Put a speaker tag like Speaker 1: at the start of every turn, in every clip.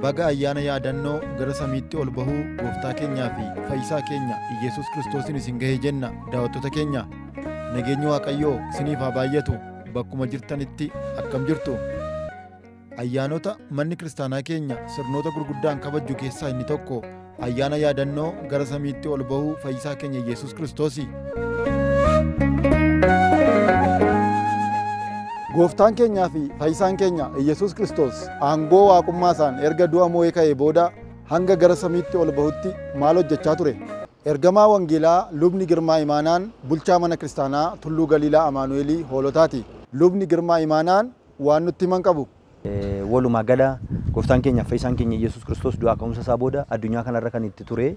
Speaker 1: Baga ayyaana yaadannoo gara samiitti ol bahuu gooftaa keenyaa fi fayyisaa keenya Iyesuus Kiristoosin isin gahee jenna. Daawwattoota keenya nageenyi Waaqayyoo isiniif haa baay'atu. Bakkuma jirtanitti akkam jirtu? Ayyaanota manni kiristaanaa keenya sirnoota gurguddaan kabajju keessaa inni tokko ayyaana yaadannoo gara samiitti ol bahuu fayyisaa keenya Iyesuus Kiristoosi. Gooftaan keenyaa fi fayyisaan keenya Iyesuus Kiristoos aangoo waaqummaa isaan erga du'a moo'ee ka'ee booda hanga gara samiitti ol bahutti maal hojjechaa ture? Ergamaa Wangeelaa Lubni Girmaa Imaanaan bulchaa mana kiristaanaa Tulluu Galiilaa Amaanu'eelii Hoolotaati. Lubni Girmaa Imaanaan waan nutti himan qabu.
Speaker 2: Walumaa gala gooftaan keenya fayyisaan keenya Iyesuus Kiristoos du'aa ka'umsa isaa booda addunyaa kanarra kan itti ture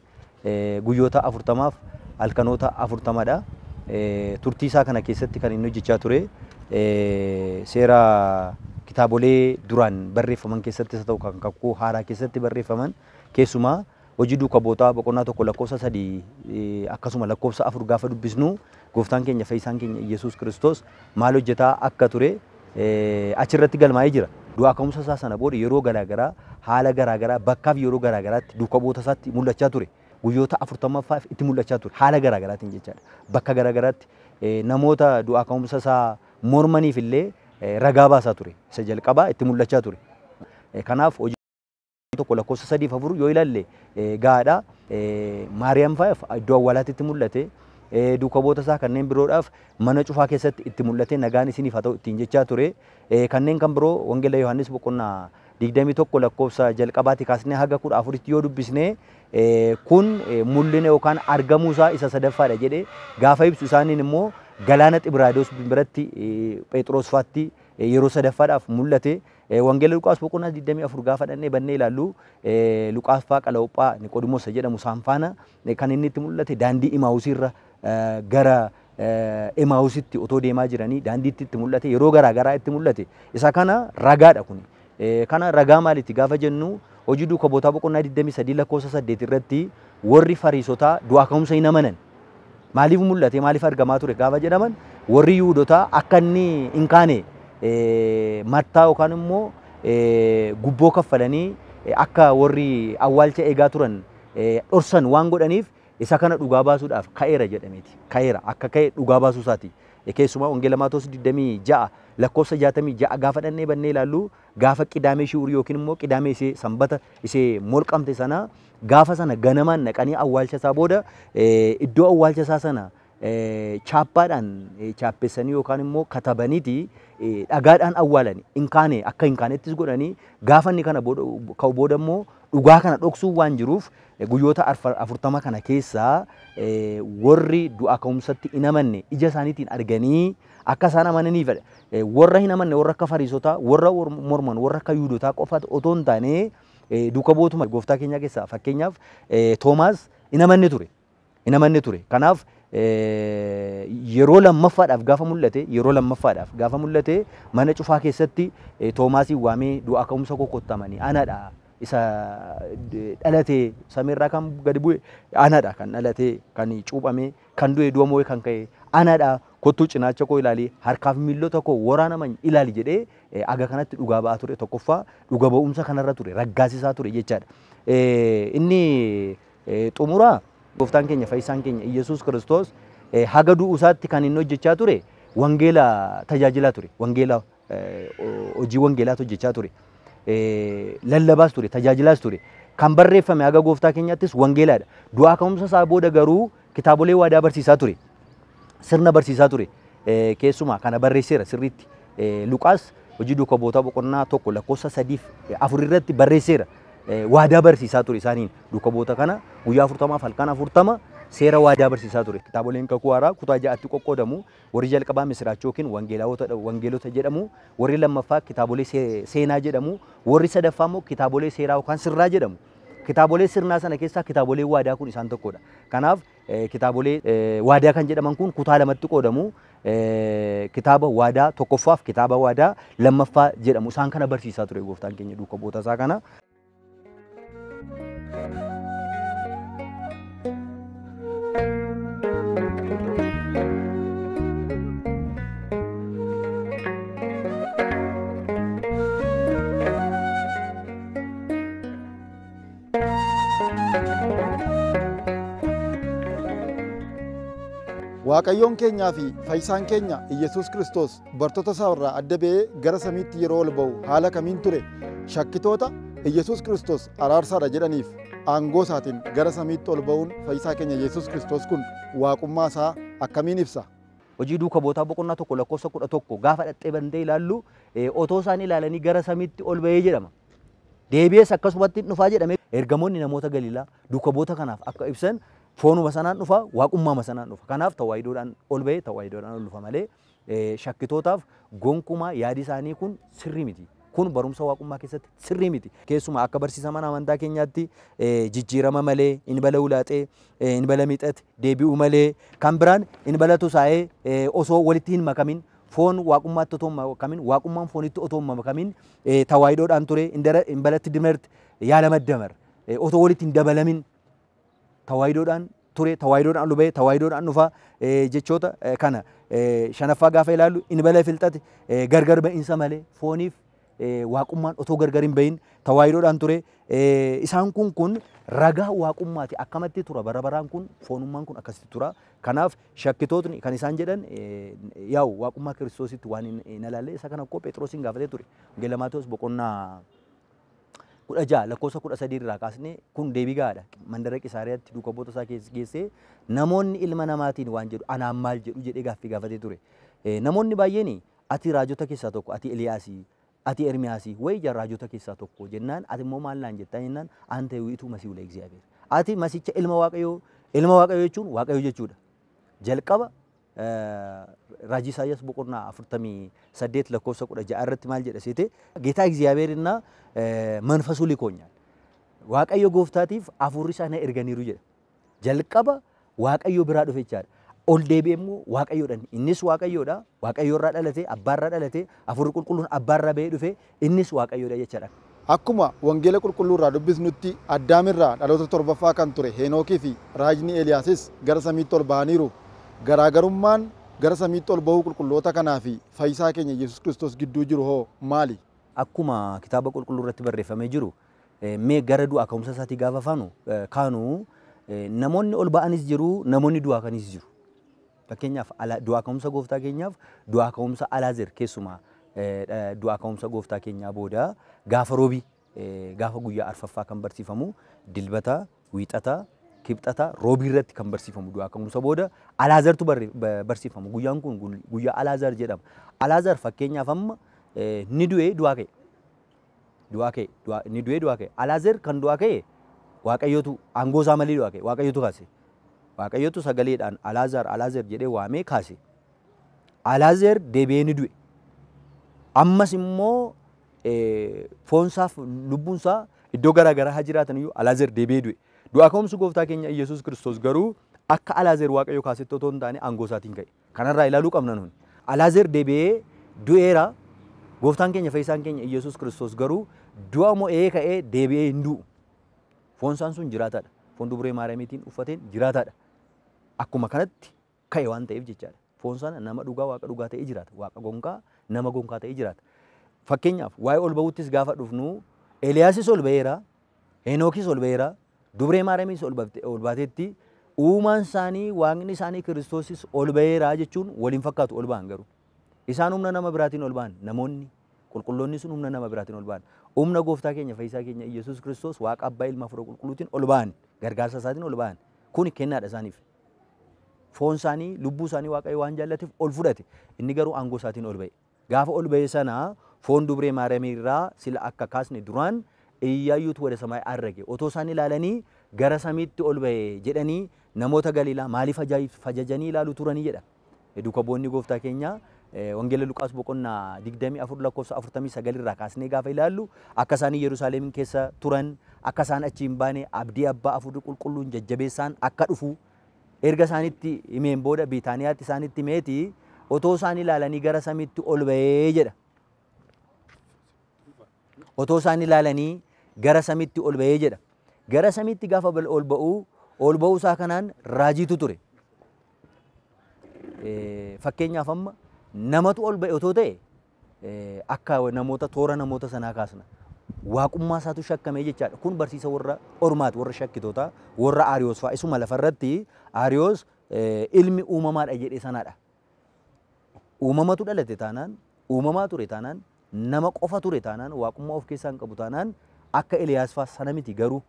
Speaker 2: guyyoota 40 halkanoota 40dha. Turtii isaa kana keessatti kan inni hojjechaa ture seera kitaabolee duraan barreeffaman keessatti isa ta'u kan kakuu haaraa keessatti barreeffaman keessumaa hojii duukaa bootaa boqonnaa tokko lakkoofsa 3 akkasuma lakkoofsa 4 gaafa dubbisnu gooftaan keenya fayyisaan keenya Iyesuus Kiristoos maal hojjetaa akka ture achirratti galmaa'ee jira. Du'aa ka'umsa isaa sana booda yeroo garaagaraa haala garaagaraa bakkaa fi yeroo garaagaraatti duukaa boota isaatti mul'achaa ture. Guyyoota 40ffaaf itti mul'achaa ture haala garaagaraatiin jechaadha. Bakka garaagaraatti namoota du'aa ka'umsa isaa mormaniif illee ragaa baasaa ture. Isa jalqabaa itti mul'achaa ture. Kanaaf hojii tokko lakkoofsa 3-4 yoo ilaalle gaadha. Maariyaam fa'aaf iddoo awwaalaatti itti mul'ate. Duukaa boota isaa kanneen biroodhaaf mana cufaa keessatti itti mul'ate nagaan isiniif haa ta'u ittiin jechaa ture. Kanneen kan biroo Wangeela Yohaannis boqonnaa 21 lakkoofsa jalqabaatti kaasnee haga 14tti yoo dubbisne kun mul'ina yookaan argamuu isaa isa sadaffaadha jedhee gaafa ibsu isaaniin immoo galaana Xibraadoos biratti Phexros faatti yeroo sadaffaadhaaf mul'ate. Wangeela Luqaas boqonnaa 24 gaafa dhannee bannee ilaallu Luqaas faa Qalauphaa Niqoodimoos jedhamu saanfaana kan inni itti mul'ate daandii Imaawusiirra gara Imaawusitti otoo deemaa jiranii daandiitti itti mul'ate yeroo garaagaraa itti mul'ate. Isa kana ragaadha kun. Kana ragaa maalitti gaafa jennu hojii duukaa bootaa boqonnaa 23 lakkoofsa 8 irratti warri Fariisotaa du'aa ka'umsa hin amanan. Maaliif mul'ate maaliif argamaa ture gaafa jedhaman warri Yihuudotaa akka inni hin kaane mattaa yookaan immoo gubboo kaffalanii akka warri awwaalcha eegaa turan dhorsan waan godhaniif isa kana dhugaa baasuudhaaf ka'eera jedhameeti. Ka'eera akka ka'e dhugaa baasuu isaati. Keessumaa Wangeela Maatoos 26 lakkoofsa 66 gaafa dhannee bannee ilaallu gaafa qidaamee shi'urii yookiin immoo qidaamee isee sanbata isee molqamte sana gaafa sana ganamaan naqanii awwaalcha isaa booda iddoo awwaalcha isaa sana chaappaadhaan chaappessanii yookaan immoo katabaniiti dhagaadhaan awwaalanii hin kaane akka hin kaanettis godhanii gaafa inni kana ka'u booda immoo dhugaa kana dhoksuu waan jiruuf guyyoota 40 kana keessaa warri du'aa ka'umsatti hin amanne ija isaaniitiin arganii akka isaan amananiif warra hin amanne warra akka Fariisotaa warra morman warra akka Yihuudotaa qofa otoo hin taane duukaa bootuma gooftaa keenya keessaa fakkeenyaaf Toomaas hin amanne ture. Hin amanne ture. Kanaaf yeroo lammaffaadhaaf gaafa mul'ate mana cufaa keessatti Toomaasii waamee du'aa ka'umsa koo kottamanii anaadha. Isa dhalate samiirraa kan gadi bu'e anaadha kan dhalate kan cuuphame kan du'e du'a moo'ee kan ka'e anaadha kottuu cinaacha koo ilaali harkaaf miillota koo waraanaman ilaali jedhee aga kanatti dhugaa ba'aa ture. Tokkoffaa dhuga ba'umsa kanarra ture raggaasisaa ture jechaadha. Inni xumuraa gooftaan keenya fayyisaan keenya Iyesuus Kiristoos haga du'uu isaatti kan inni hojjechaa ture wangeela tajaajilaa ture. Wangeela hojii wangeelaatu hojjechaa ture. Lallabaas ture tajaajilaas ture. Kan barreeffame haga gooftaa keenyaattis wangeelaadha. Du'aa ka'umsa isaa booda garuu kitaabolee waadaa barsiisaa ture. Sirna barsiisaa ture. Keessumaa kana barreesseera sirriitti. Luqaas hojii duukaa bootaa boqonnaa 1 lakkoofsa 3-4 irratti barreesseera. Waadaa barsiisaa ture isaaniin duukaa boota kana guyyaa 40 halkan 40 seera waadaa barsiisaa ture. Kitaaboleen kakuu haaraa kutaa 6tti qoqqoodamu. Warri jalqabaa misiraachoo yookiin wangeelota jedhamu. Warri lammaffaa kitaabolee seenaa jedhamu. Warri sadaffaa immoo kitaabolee seeraa yookaan sirraa jedhamu. Kitaabolee sirnaa sana keessaa kitaabolee waadaa kun isaan tokkodha. Kanaaf kitaabolee waadaa kan jedhaman kun kutaa lamatti qoodamu. kitaaba waadaa tokkoffaaf kitaaba waadaa lammaffaa jedhamu isaan kana barsiisaa ture gooftaan keenya duuka bu'oota isaa kana.
Speaker 1: Waaqayyoon keenyaa fi fayyisaan keenya Iyyasuus Kiristoos bartoota isaa irraa adda ba'ee gara samiitti yeroo ol ba'u haala kamiin ture? Shakkitoota Iyyasuus Kiristoos araarsaadha jedhaniif aangoo isaatiin gara samiitti ol ba'uun fayyisaa keenya Iyyasuus Kiristoos kun waaqummaa isaa akkamiin ibsa?
Speaker 2: Hojii duuka bu'ootaa boqonnaa tokko lakkoofsa 11 gaafa dhaqxee bandee ilaallu otoo isaan ilaalanii gara samiitti ol ba'ee jedhama. Deebi'ees akkasumatti dhufaa jedhame. Ergamoonni namoota Galiilaa duuka bu'oota kanaaf akka ibsan foonuma sanaan dhufa waaqummaama sanaan dhufa. Kanaaf tawaayidoodhaan ol ba'ee tawaayidoodhaan ol dhufa malee shakkitootaaf gonkumaa yaadi isaanii kun sirrii miti. Kun barumsa waaqummaa keessatti sirrii miti. Keessumaa akka barsiisa mana amantaa keenyaatti jijjiirama malee, inbala ulaaxee, inbala miixate, deebi'uu malee, kan biraan inbala tusaa'ee osoo walitti hin makamin foon waaqummaatti otoo hin makamin, waaqummaan foonitti otoo hin makamin tawaayidoodhaan ture, inbalatti dimerte yaala maddamar otoo walitti hin dabalamin tawaayidoodhaan ture, tawaayidoodhaan lubee, tawaayidoodhaan dhufa jechoota kana shanaffaa gaafa ilaallu inbala filxate gargar ba'iinsa malee fooniif waaqummaan otoo gargar hin bahin tawaayidoodhaan ture. Isaan kun ragaa waaqummaati. Akkamatti tura bara baraan kun foonummaan kun akkasitti tura. Kanaaf shakkitootni kan isaan jedhan yaa'u waaqummaa Kiristoositti waan hin ilaalle isa kana akkoo Phexroosiin gaafatee ture. Wangeela Maatewos boqonnaa 16 lakkoofsa 13 irraa kaasnee kun deebii gaadha. Mandara Qisaariyaatti duuka bu'oota isaa geessee namoonni ilma namaatiin waan jedhu anaan maal jedhu jedhee gaaffii gaafatee ture. Namoonni baay'een ati raajota keessaa tokko, ati Eliyaasii, ati Ermiyaasii wayi raajota keessaa tokko jennaan ati immoo maal naan jettaa jennaan anta wiituu masiihul Egzaabeer. Ati masicha ilma Waaqayyoo jechuun Waaqayyoo jechuudha. Jalqaba raajii Isaayyaas boqonnaa 48 lakkoofsa 16 irratti maal jedha seete ጌታ እግዚአብሔርና መንፈሱ ልኮኛል waaqayyo gooftaatiif hafuurri isaa na erganiiru jedha. Jalqaba waaqayyo biraa dhufe jechaadha. Ol deebi'ee immoo waaqayyoodhaan innis waaqayyoodha. Waaqayyoorraa dhalate, abbaarraa dhalate, hafuurri qulqulluun abbaarraa ba'ee dhufe innis waaqayyoodha jechaadha.
Speaker 1: Akkuma wangeela qulqulluurraa dubbisnutti Addaamirraa dhaloota torbaffaa kan ture Heenookii fi raajni Eeliyaasis gara samiitti ol ba'aniiru. Garaagarummaan gara samiitti ol ba'uu qulqulloota kanaa fi fayyisaa keenya Yesuus Kiristoos gidduu jiru hoo maali?
Speaker 2: Akkuma kitaaba qulqulluu irratti barreeffamee jiru mee gara du'aa ka'umsa isaatii gaafa kaanu namoonni ol ba'anis jiru, namoonni du'aa kanis jiru. Fakkeenyaaf du'aa ka'umsa gooftaa keenyaaf du'aa ka'umsa Alaazer keessumaa du'aa ka'umsa gooftaa keenyaa booda gaafa roobii gaafa guyyaa arfaffaa kan barsiifamu dilbata, wiixata, kibxata, roobii irratti kan barsiifamu du'aa ka'umsa booda Alaazertu barsiifamu. Guyyaan kun guyyaa Alaazer jedhama. Alaazer fakkeenyaaf amma ni du'ee du'aa ka'e. Ni du'ee du'aa ka'e. Alaazer kan du'aa ka'e waaqayyotu aangoo isaa malee du'aa ka'e. Waaqayyotu kaase. Waaqayyotu sagaleedhaan Alaazer jedhee waamee kaase. Alaazer deebi'ee ni du'e. Ammas immoo foonsaaf lubbuunsaa iddoo garaa garaa haa jiraatan iyyuu Alaazer deebi'ee du'e. Du'aa ka'umsi gooftaa keenya Iyyasuus Kiristoos garuu akka Alaazer waaqayyo kaasetti otoo hin taane aangoo isaatiin ka'e. Kanarraa ilaaluu qabna nuyi. Alaazer deebi'ee du'eera. Gooftaan keenya fayyisaan keenya Iyyasuus Kiristoos garuu du'a mo'ee ka'ee deebi'ee hin du'u. Foonsaan sun jiraataadha. Foon dubree Maariyaamiitiin uffateen jiraataadha. Akkuma kanatti ka'e waan ta'eef jechaadha. Foonsaan nama dhugaa waaqa dhugaa ta'ee jiraata. Waaqa gonkaa nama gonkaa ta'ee jiraata. Fakkeenyaaf waa'ee ol ba'uuttis gaafa dhufnu Eeliyaasis ol ba'eera, Heenookis ol ba'eera, dubree Maariyaamiis ol baateetti uumaan isaanii waaqni isaanii Kiristoosis ol ba'eera jechuun waliin fakkaatu ol ba'an garuu. Isaan humna nama biraatiin ol ba'an namoonni qulqulloonni sun humna nama biraatiin ol ba'an. Humna gooftaa keenya fayyisaa keenya Iyyasuus Kiristoos waaqa abbaa ilma hafuura qulqulluutiin ol ba'an gargaarsa isaatiin ol ba'an. Kuni kennaadha isaaniif. Foon isaanii lubbuu isaanii waaqayyo waan jaallateef ol fudhate. Inni garuu aangoo isaatiin ol ba'e. Gaafa ol ba'e sana foon dubree Maariyaamii irraa sila akka kaasne duraan iyyayyuutu wada samaa'ii arrage. Otoo isaan ilaalanii gara samiitti ol ba'e jedhanii namoota Galiilaa maaliif ajajanii ilaaluu turanii jedha. Duuka bu'oonni gooftaa keenyaa wangeela Luqaas boqonnaa 24 lakkoofsa 49 irraa kaasnee gaafa ilaallu akka isaan Yerusaalem keessa turan akka isaan achi hin baane abdii abbaa hafuurri qulqulluun jajjabeessaan akka dhufu erga isaanitti himeen booda Biitaaniyaatti isaanitti himeeti otoo isaan ilaalanii gara samiitti ol ba'ee jedha. Otoo isaan ilaalanii gara samiitti ol ba'ee jedha. Gara samiitti gaafa ol ba'uu isaa kanaan raajiitu ture. Fakkeenyaaf amma namatu ol ba'e otoo ta'e akka namoota toora namoota sanaa kaasna. Waaqummaa isaatu shakkamee jechaadha. Kun barsiisa warra ormaati, warra shakkitoota, warra Aariyoos fa'a. Isuma lafarratti Aariyoos ilmi uumamaadha jedhee sanaadha. Uumamatu dhalate taanaan, uumamaa ture taanaan, nama qofa ture taanaan, waaqummaa of keessaa hin qabu taanaan akka Eliyaas fa'a sana miti garuu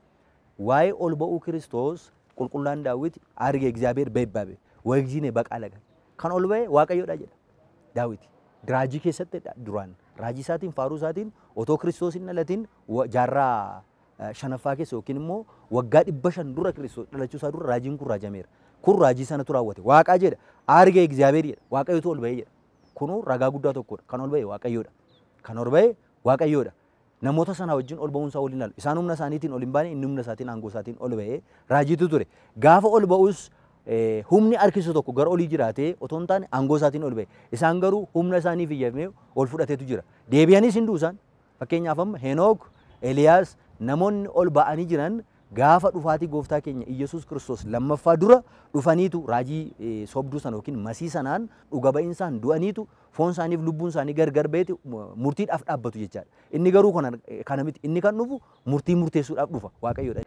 Speaker 2: waa'ee ol ba'uu Kiristoos qulqullaan Daawit arge Egzaabeer beebbaabe wajjine baqaalaga kan ol ba'e Waaqayyoodha jedha Daawit. Raajii keessatti duraan raajii isaatiin faaruu isaatiin otoo Kiristoos hin dhalatin jaarraa shanaffaa keessa yookiin immoo waggaa 500 dura Kiristoos dhalachuu isaa dura raajiin kun raajameera. Kun raajii sanatu raawwate. Waaqaa jedha arge Egzaabeer jedha Waaqayyotu ol ba'e jedha. Kunu ragaa guddaa tokkodha. Kan ol ba'e Waaqayyoodha. Kan ol ba'e Waaqayyoodha. Namoota sana wajjin ol ba'uun isaa waliin ilaalu. Isaan humna isaaniitiin ol hin baane inni humna isaatiin aangoo isaatiin ol ba'ee raajiitu ture. Gaafa ol ba'us humni harkisu tokko gara olii jiraatee otoo hin taane aangoo isaatiin ol ba'e. Isaan garuu humna isaaniif iyyamee ol fudhateetu jira. Deebi'anis hin duusan. Fakkeenyaaf amma Henook, Eliyaas namoonni ol ba'anii jiran gaafa dhufaatii gooftaa keenya Iyyasuus Kiristoos lammaffaa dura dhufaniitu raajii sobduu sana yookiin masii sanaan dhuga ba'insaan du'aniitu foon isaaniif lubbuun isaanii gargar ba'eeti murtiidhaaf dhaabbatu jechaadha. Inni garuu kana miti. Inni kan dhufu murtii murteessuudhaaf dhufa Waaqayyoodha.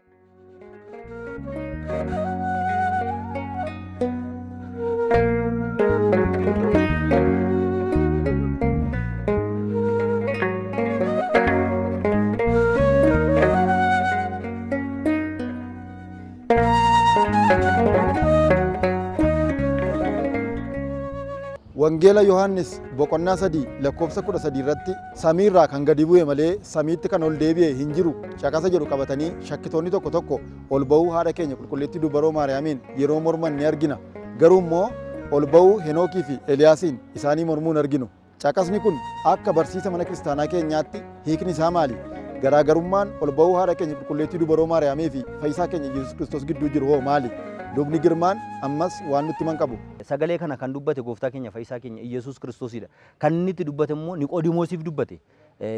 Speaker 1: Wangeela Yohaannis boqonnaa 3 lakkoofsa 13 irratti samiirraa kan gadi bu'e malee samiitti kan ol deebi'e hin jiru caqasa jedhu qabatanii shakkitoonni tokko tokko ol ba'uu haadha keenya qulqullittii dubaroo Maariyaamiin yeroo morman ni argina. Garuu immoo ol ba'uu Henookii fi Eliyaasiin isaanii mormuun arginu. Caqasni kun akka barsiisa mana kiristaanaa keenyaatti hiikni isaa maali? Garaagarummaan ol ba'uu haadha keenya qulqullittii dubaroo Maariyaamii fi fayyisaa keenya Yesuus Kiristoos gidduu jiru hoo maali? Lubni girmaan ammas waan nutti himan qabu.
Speaker 2: Sagalee kana kan dubbate gooftaa keenya fayyisaa keenya Iyyasuus Kiristoosidha. Kan inni itti dubbate immoo Niqoodimoosiif dubbate.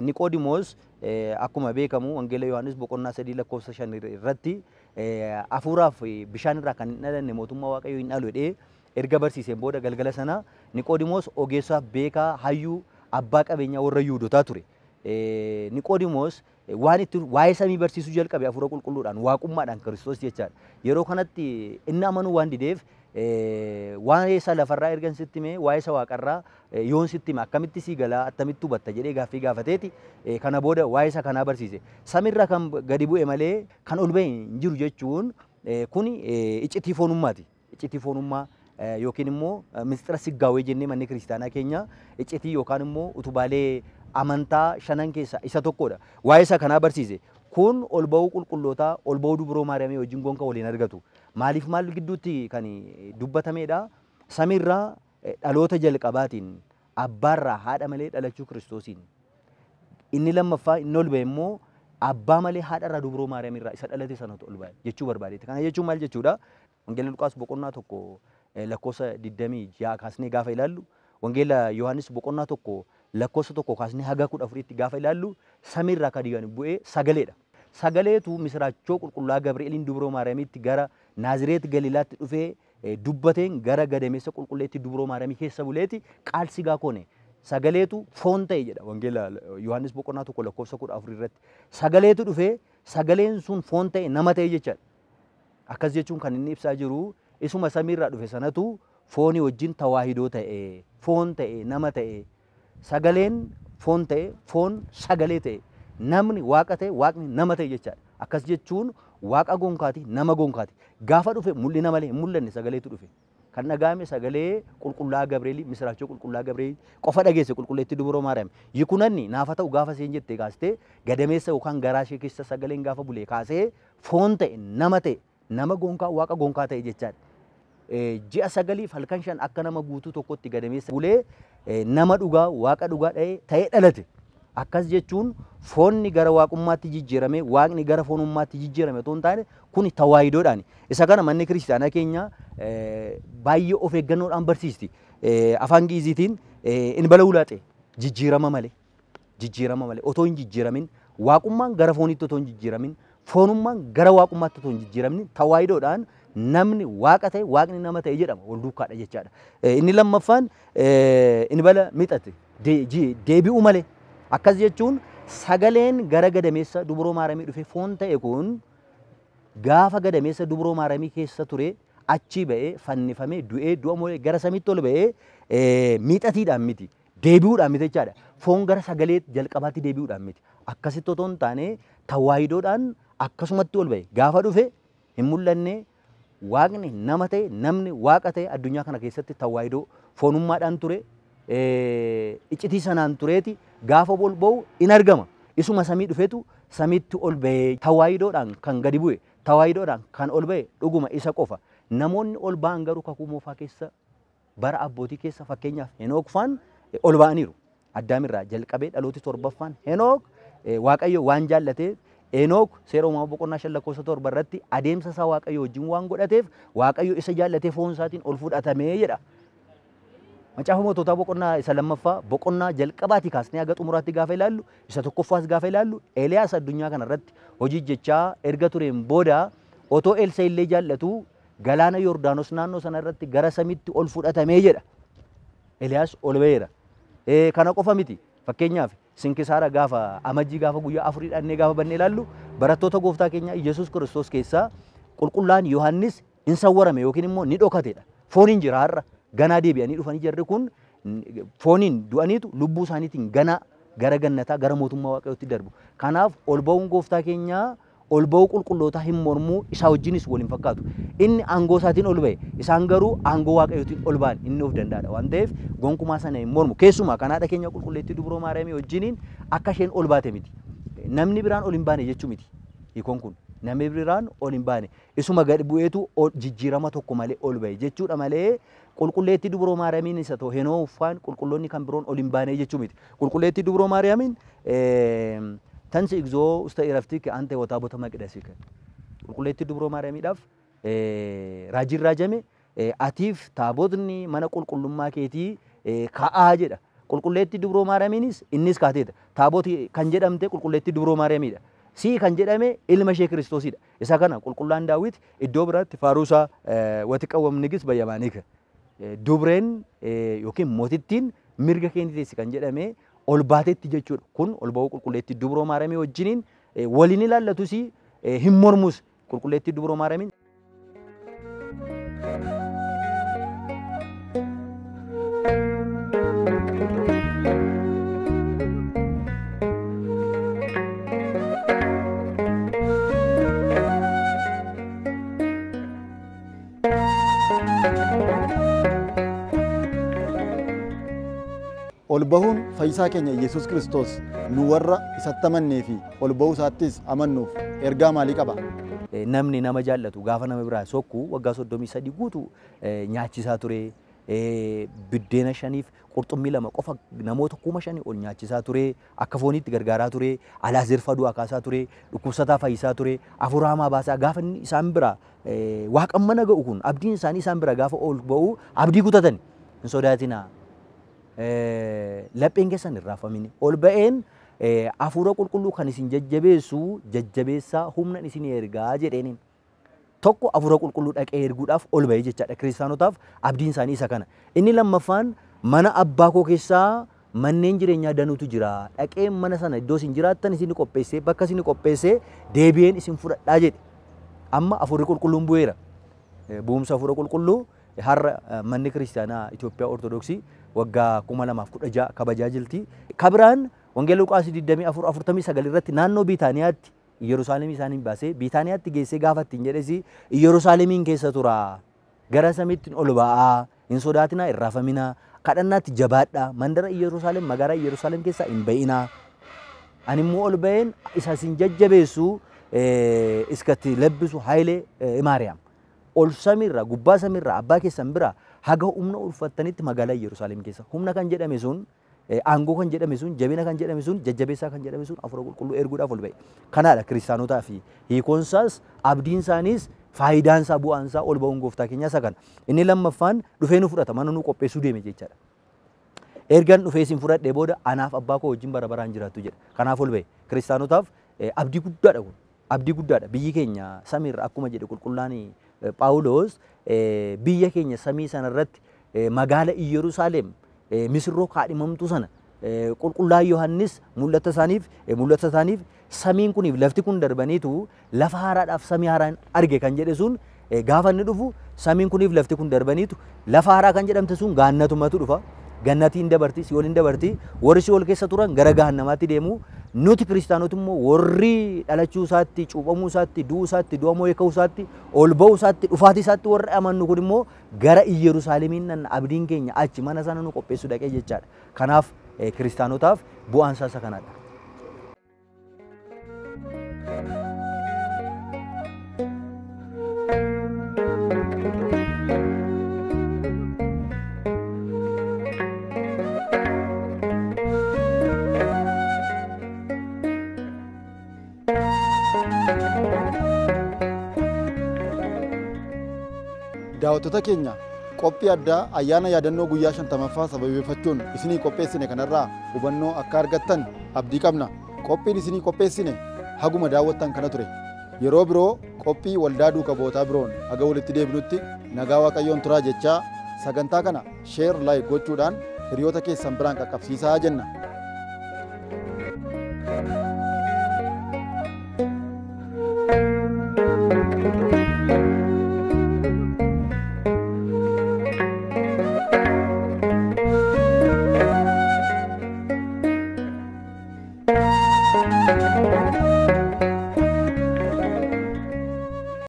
Speaker 2: Niqoodimoos akkuma beekamu Wangeela Yohaannis boqonnaa 3 lakkoofsa 5 irratti hafuuraaf bishaan irraa kan hin dhalanne mootummaa Waaqayyoo hin dhalu jedhee erga barsiiseen booda galgala sana Niqoodimoos ogeessaaf beekaa hayyuu abbaa qabeenyaa warra Yihuudootaa ture. Niqoodimoos waan itti waa'ee samii barsiisuu jalqabe hafuura qulqulluudhaan waaqummaadhaan Kiristoos jechaadha. Yeroo kanatti inni amanuu waan dideef waa'ee isa lafarraa ergan sitti himee waa'ee isa waaqarraa yoon sitti hime akkamitti sii galaa attamitti hubatta jedhee gaaffii gaafateeti kana booda waa'ee isa kanaa barsiise. Samiirra kan gadi bu'e malee kan ol ba'e hin jiru jechuun kun iccitii foonummaati. Iccitii foonummaa yookiin immoo mistira siggaawwee jennee manni kiristaanaa keenya iccitii yookaan immoo utubaalee amantaa shanan keessa isa tokkodha. Waa'ee isa kanaa barsiise. Kun ol ba'uu qulqullootaa, ol ba'uu dubroo Maariyaamii wajjin gonka waliin argatu. Maaliif maal gidduutti kan dubbatamedha? Samiirraa dhaloota jalqabaatiin abbaarraa haadha malee dhalachuu Kiristoosiin. Inni lammaffaa inni ol ba'e immoo abbaa malee haadharraa dubroo Maariyaamirraa isa dhalate sanatu ol ba'e jechuu barbaadeeti. Kana jechuun maal jechuudha? Wangeela Luqaas boqonnaa 1 lakkoofsa 26 kaasnee gaafa ilaallu, Wangeela Yohaannis boqonnaa 1 lakkoofsa 1 kaasnee haga 14tti gaafa ilaallu samiirraa kan bu'e sagaleedha. Sagaleetu misiraachoo qulqullaa Gabri'eeliin dubroo Maariyaamiitti gara Naazireet Galiilaatti dhufee dubbateen gara gadameessa qulqulleetti dubroo Maariyaamii keessa buleeti qaal sigaa koone. Sagaleetu foon ta'e jedha Wangeela Yohaannis boqonnaa 1 lakkoofsa 14 irratti. Sagaleetu dhufee sagaleen sun foon ta'e nama ta'e jechaadha. Akkas jechuun kan inni ibsaa jiru isuma samiirraa dhufe sanatu foonii wajjin tawaahidoo ta'e, foon ta'e, nama ta'e. Sagaleen foon ta'e, foon sagalee ta'e. Namni waaqa ta'e, waaqni nama ta'e jechaadha. Akkas jechuun waaqa gonkaati, nama gonkaati. Gaafa dhufe mul'ina malee hin mul'anne sagaleetu dhufe. Kan dhagahame sagalee qulqullaa Gabri'eel, misiraachoo qulqullaa Gabri'eel qofa dhageesse qulqulleetti dubroo Maariyaam. Yikunanni naafa ta'u gaafa seen jettee kaastee gadameessa yookaan garaa ishee keessa sagaleen gaafa bulee kaasee foon ta'e, nama ta'e, nama gonkaa, waaqa gonkaa ta'e jechaadha. Ji'a 9 halkan 5 akka nama guutuu tokkotti gadameessa bulee nama dhugaa, waaqa dhugaa ta'ee dhalate. Akkas jechuun foonni gara waaqummaatti jijjiirame, waaqni gara foonummaatti jijjiirame otoo hin taane kun tawaahidoodhaani. Isa kana manni kiristaanaa keenya baay'ee of eeggannoodhaan barsiisti. afaan Giiziitiin in bala ulaate jijjiirama malee otoo hin jijjiiramin waaqummaan gara fooniitti otoo hin jijjiiramin foonummaan gara waaqummaatti otoo hin jijjiiramin tawaayidoodhaan namni waaqa ta'e waaqni nama ta'e jedhama wal duukaadha jechaadha. Inni lammaffaan in bala mixate deebi'u malee akkas jechuun sagaleen gara gadameessa dubroo maaramii dhufe foon ta'e kun gaafa gadameessa dubroo maaramii keessa ture achi ba'ee fannifamee du'ee du'a moo'ee gara samiitti ol ba'ee miixatiidhaan miti deebi'uudhaan miti jechaadha. Foon gara sagalee jalqabaatti deebi'uudhaan miti. Akkasitti otoo hin taane tawaayidoodhaan akkasumatti ol ba'e gaafa dhufe hin mul'anne waaqni nama ta'e namni waaqa ta'e addunyaa kana keessatti tawaayidoo foonummaadhaan ture iccitii sanaan tureeti gaafa ol ba'u in argama. Isuma samii dhufetu samiitti ol ba'e tawaayidoodhaan kan gadi bu'e tawaayidoodhaan kan ol ba'e dhuguma isa qofa. Namoonni ol ba'an garuu kakuu moofaa keessa bara abbootii keessa fakkeenyaaf Henook faan ol ba'aniiru. Addaamirraa jalqabee dhalooti torbaffaan Henook Waaqayyo waan jaallatee Henook seera uumamaa boqonnaa 5:7 irratti adeemsa isaa Waaqayyo wajjin waan godhateef Waaqayyo isa jaallatee foon isaatiin ol fudhatamee jedha. Macaafa Moototaa boqonnaa isa lammaffaa boqonnaa jalqabaatii kaasnee haga xumuraatti gaafa ilaallu isa tokkoffaas gaafa ilaallu Eeliyaas addunyaa kana irratti hojii jechaa erga tureen booda otoo Elsa illee jaallatu galaana Yordaanos naannoo sana irratti gara samiitti ol fudhatamee jedha. Eeliyaas ol ba'eera. Kana qofa miti. Fakkeenyaaf Sinkisaara gaafa amajjii gaafa guyyaa 4 dhannee gaafa bannee ilaallu barattoota gooftaa keenya Yesuus Kiristoos keessaa qulqullaan Yohaannis hin sawwarame yookiin immoo ni dhokatedha. Fooniin jira har'a ganaa deebi'anii dhufanii jarri kun fooniin du'aniitu lubbuu isaaniitiin ganaa gara gannataa gara mootummaa Waaqayyootti darbu. Kanaaf ol ba'uun gooftaa keenyaa ol ba'uu qulqullootaa hin mormuu isaa wajjinis waliin fakkaatu. Inni aangoo isaatiin ol ba'e isaan garuu aangoo Waaqayyootiin ol ba'an inni of danda'adha waan ta'eef gonkumaa sana hin mormu. Keessumaa kan haadha keenya qulqulleettii dubroo Maariyaamii wajjiniin akka isheen ol baate miti. Namni biraan ol hin baane jechuu miti. Hiikoon kun namni biraan ol hin baane isuma gadi bu'eetu jijjiirama tokko malee ol ba'e jechuudha malee qulqulleettii dubroo Maariyaamiin isa ta'u Henoofaan qulqulloonni kan biroon ol hin baane jechuu miti. Qulqulleettii dubroo Maariyaamiin tansi igzoo usta iraftik ante wataabota maqdasika qulqulleettii dubroo Maariyaamiidhaaf raajiin raajame atiif taabotni mana qulqullummaa keetii ka'aa jedha. Qulqulleettii dubroo Maariyaamiinis innis kaateedha. Taaboti kan jedhamte qulqulleettii dubroo Maariyaamiidha. Si kan jedhame ilma ishee Kiristoosidha. Isa kana qulqullaan Daawit iddoo biraatti faaruusaa wati qawwamnigis bayyamaanika. Dubreen yookiin mootittiin mirga keetii teessi kan jedhame ol baatetti jechuudha. Kun ol ba'uu qulqulleettii dubroo Maariyaamii wajjiniin waliin ilaallatus hin mormus qulqulleettii dubroo Maariyaamiin.
Speaker 1: ol bahuun fayyisaa keenya Yesuus Kiristoos nu warra isatti amannee fi ol bahuu isaattis amannuuf ergaa maalii qaba?
Speaker 2: Namni nama jaallatu gaafa nama biraa sokku waggaa 33 guutuu nyaachisaa ture. Biddeena 5 qurxummii 2 qofa namoota 5,000 ol nyaachisaa ture. Akka fooniitti gargaaraa ture. Alaazeer faduu akaasaa ture. Dhukkubsataa fayyisaa ture. Hafuura hamaa baasaa gaafa isaan bira waaqan mana ga'u kun abdiin isaanii isaan bira gaafa ol ba'u abdii kutatan hin sodaatinaa. Lapheen keessan irraa famini ol ba'een hafuura qulqulluu kan isin jajjabeessu jajjabeessaa humna isin ergaa jedheenin tokko hafuura qulqulluu dhaqee erguudhaaf ol ba'ee jechaadha. Kiristaanotaaf abdiin isaanii isa kana. Inni lammaffaan mana abbaa koo keessaa manneen jireenyaa danuutu jira. Dhaqeen mana sana iddoo isin jiraattan isin qopheessee bakka isin qopheessee deebi'een isin fudhadhaa jedhe. Amma hafuurri qulqulluun bu'eera. Bu'umsa hafuura qulqulluu har'a manni kiristaanaa Itoophiyaa Ortodoksii waggaa 2016 kabajaa jirti. Kabiraan Wangeela Luqaas 24:49 irratti naannoo Biitaaniyaatti Yerusaalem isaaniin baasee Biitaaniyaatti geessee gaafa ittiin jedhesi Yerusaalemiin keessa tura. Gara samiitti ol ba'aa hin sodaatinaa hin raafaminaa kadhannaatti jabaadhaa mandara Yerusaalem magaalaa Yerusaalem keessaa hin ba'inaa. Ani immoo ol ba'een isa isin jajjabeessu iskatti labbisu Haayilee Maariyaam. Ol samiirra gubbaa samiirra abbaa keessan bira haga humna ulfattanitti magaalaa Yerusaalem keessa humna kan jedhame sun aangoo kan jedhame sun jabina kan jedhame sun jajjabeessaa kan jedhame sun hafuura qulqulluu erguudhaaf ol ba'e. Kanaadha kiristaanotaa fi hiikoonsaas abdiin isaaniis faayidaan isaa bu'aan isaa ol ba'uun gooftaa keenyaa isa kana. Inni lammaffaan dhufee nu fudhata mana nu qopheessuu deeme jechaadha. Ergan dhufee isin fudhadhee booda anaaf abbaa koo wajjin bara baraan jiraattu jedha. Kanaaf ol ba'e kiristaanotaaf abdii guddaadha kun. Abdii guddaadha. Biyyi keenya samiirra akkuma jedhe qulqullaan Phaawulos biyya keenya samii sanarratti magaala Iyyeruusaalem misirroo kaadhimamtu sana qulqullaa Yohannis mul'ata isaaniif samiin kuniif lafti kun darbaniitu lafa haaraadhaaf samii haaraan arge kan jedhe sun gaafa inni dhufu samiin kuniif lafti kun darbaniitu lafa haaraa kan jedhamte sun gaannatumatu dhufa. Gannatiin dabarti, si'ooliin dabarti, warri si'ool keessa turan gara gaannamaatti deemu. Nuti kiristaanoti immoo warri dhalachuu isaatti, cuuphamuu isaatti, du'uu isaatti, du'a moo'ee ka'uu isaatti, ol ba'uu isaatti, dhufaatii isaatti warri amannu kun immoo gara Iyyeruusaalemiin nan abdiin keenya achi mana sana nu qopheessu dhaqee jechaadha. Kanaaf kiristaanotaaf bu'aan isaa isa kanadha.
Speaker 1: Daawwattoota keenya qophii addaa ayyaana yaadannoo guyyaa 50ffaa sababeeffachuun isinii qopheessine kanarraa hubannoo akka argattan abdii qabna. Qophiin isinii qopheessine haguma daawwattan kana ture. Yeroo biroo qophii waldaa duuka bootaa biroon haga walitti deebinutti nagaa Waaqayyoon turaa jechaa sagantaa kana sheer laayik gochuudhaan hiriyoota keessan biraan qaqqabsiisaa jenna.